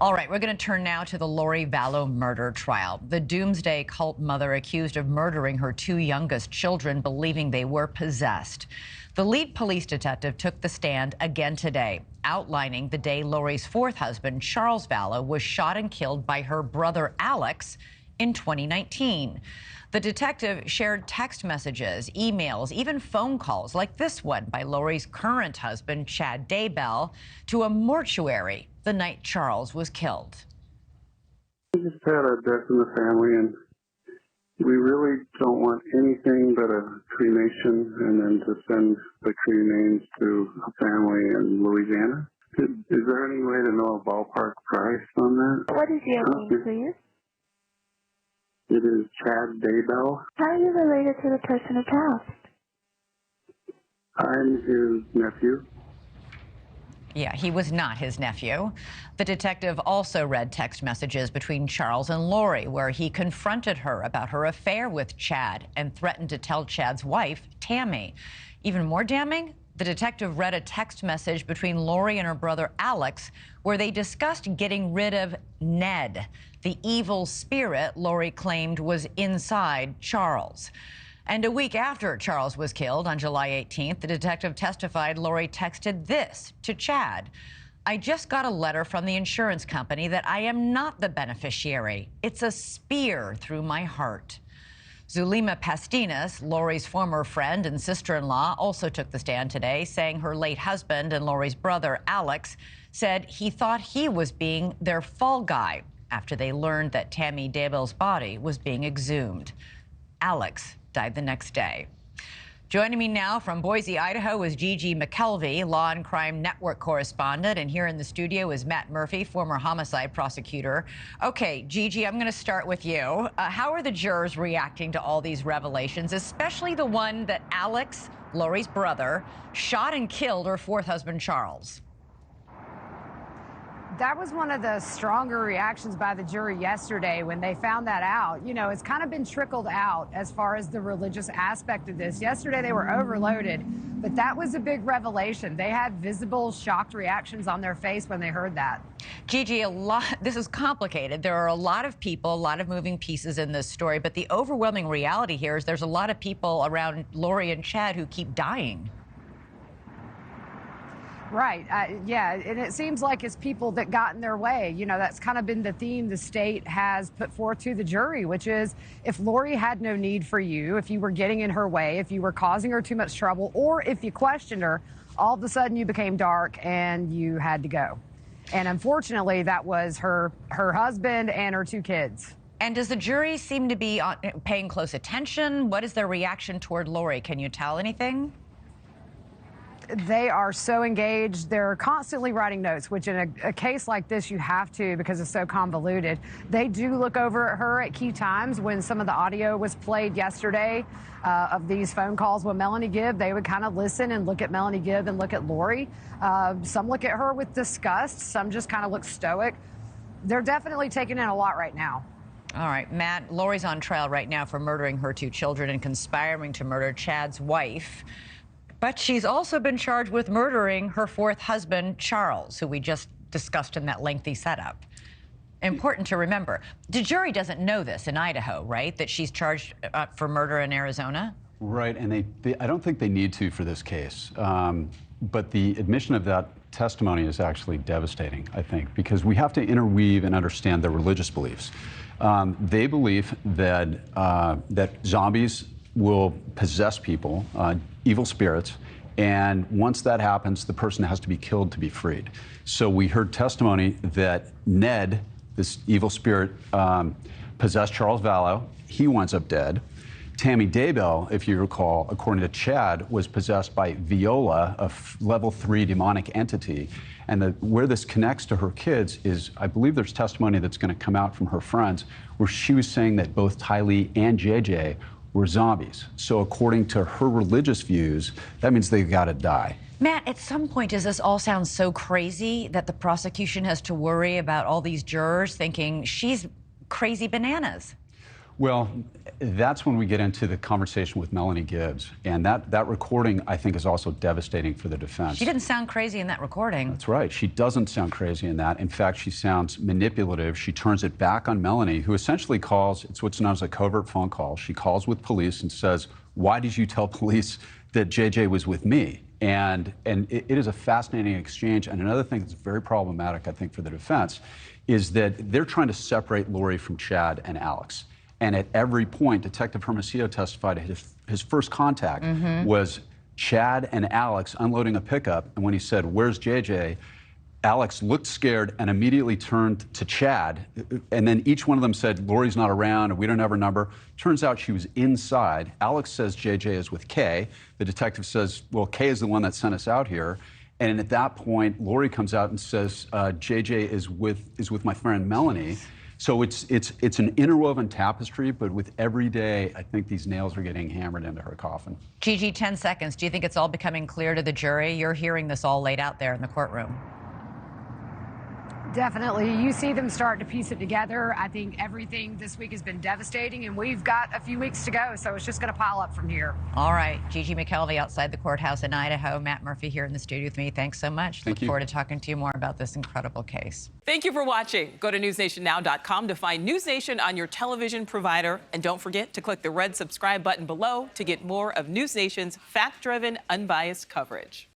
All right, we're going to turn now to the Lori Vallow murder trial. The doomsday cult mother accused of murdering her two youngest children, believing they were possessed. The lead police detective took the stand again today, outlining the day Lori's fourth husband, Charles Vallow, was shot and killed by her brother, Alex, in 2019. The detective shared text messages, emails, even phone calls like this one by Lori's current husband, Chad Daybell, to a mortuary the night Charles was killed. We just had a death in the family, and we really don't want anything but a cremation and then to send the cremains to a family in Louisiana. Is there any way to know a ballpark price on that? What is your name, please? It is Chad Daybell. How are you related to the person who passed? I'm his nephew. Yeah, he was not his nephew. The detective also read text messages between Charles and Lori, where he confronted her about her affair with Chad and threatened to tell Chad's wife, Tammy. Even more damning, the detective read a text message between Lori and her brother Alex, where they discussed getting rid of Ned, the evil spirit Lori claimed was inside Charles. And a week after Charles was killed on July 18th, the detective testified Lori texted this to Chad. "I just got a letter from the insurance company that I am not the beneficiary. It's a spear through my heart." Zulema Pastinas, Lori's former friend and sister-in-law, also took the stand today, saying her late husband and Lori's brother, Alex, said he thought he was being their fall guy after they learned that Tammy Daybell's body was being exhumed. Alex died the next day. Joining me now from Boise, Idaho, is Gigi McKelvey, Law and Crime Network correspondent. And here in the studio is Matt Murphy, former homicide prosecutor. Okay, Gigi, I'm going to start with you. How are the jurors reacting to all these revelations, especially the one that Alex, Lori's brother, shot and killed her fourth husband, Charles? That was one of the stronger reactions by the jury yesterday when they found that out. You know, it's kind of been trickled out as far as the religious aspect of this. Yesterday they were overloaded, but that was a big revelation. They had visible shocked reactions on their face when they heard that. Gigi, this is complicated. There are a lot of people, a lot of moving pieces in this story, but the overwhelming reality here is there's a lot of people around Lori and Chad who keep dying. Right. Yeah. And it seems like it's people that got in their way. You know, that's kind of been the theme the state has put forth to the jury, which is if Lori had no need for you, if you were getting in her way, if you were causing her too much trouble, or if you questioned her, all of a sudden you became dark and you had to go. And unfortunately, that was her husband and her two kids. And does the jury seem to be paying close attention? What is their reaction toward Lori? Can you tell anything? They are so engaged. They're constantly writing notes, which in a case like this, you have to because it's so convoluted. They do look over at her at key times. When some of the audio was played yesterday of these phone calls with Melanie Gibb, they would kind of listen and look at Melanie Gibb and look at Lori. Some look at her with disgust. Some just kind of look stoic. They're definitely taking in a lot right now. All right, Matt, Lori's on trial right now for murdering her two children and conspiring to murder Chad's wife. But she's also been charged with murdering her fourth husband, Charles, who we just discussed in that lengthy setup. Important to remember. The jury doesn't know this in Idaho, right? That she's charged for murder in Arizona? Right, and I don't think they need to for this case. But the admission of that testimony is actually devastating, I think, because we have to interweave and understand their religious beliefs. They believe that, that zombies will possess people, evil spirits, and once that happens, the person has to be killed to be freed. So we heard testimony that Ned, this evil spirit, possessed Charles Vallow. He winds up dead. Tammy Daybell, if you recall, according to Chad, was possessed by Viola, a level 3 demonic entity. And where this connects to her kids is, I believe there's testimony that's going to come out from her friends, where she was saying that both Tylee and JJ were zombies. So according to her religious views, that means they've got to die. Matt, at some point, does this all sound so crazy that the prosecution has to worry about all these jurors thinking she's crazy bananas? Well, that's when we get into the conversation with Melanie Gibbs. And that recording, I think, is also devastating for the defense. She didn't sound crazy in that recording. That's right. She doesn't sound crazy in that. In fact, she sounds manipulative. She turns it back on Melanie, who essentially calls, it's what's known as a covert phone call. She calls with police and says, "Why did you tell police that JJ was with me?" And it is a fascinating exchange. And another thing that's very problematic, I think, for the defense is that they're trying to separate Lori from Chad and Alex. And at every point, Detective Hermosillo testified his first contact was Chad and Alex unloading a pickup. And when he said, "Where's JJ?" Alex looked scared and immediately turned to Chad. And then each one of them said, "Lori's not around, we don't have her number." Turns out she was inside. Alex says JJ is with Kay. The detective says, "Well, Kay is the one that sent us out here." And at that point, Lori comes out and says, "JJ is with my friend Melanie." So it's an interwoven tapestry, but with every day, I think these nails are getting hammered into her coffin. Gigi, 10 seconds. Do you think it's all becoming clear to the jury? You're hearing this all laid out there in the courtroom. Definitely. You see them start to piece it together. I think everything this week has been devastating, and we've got a few weeks to go, so it's just going to pile up from here. All right. Gigi McKelvey outside the courthouse in Idaho. Matt Murphy here in the studio with me. Thanks so much. Thank you. Look forward to talking to you more about this incredible case. Thank you for watching. Go to newsnationnow.com to find NewsNation on your television provider. And don't forget to click the red subscribe button below to get more of NewsNation's fact-driven, unbiased coverage.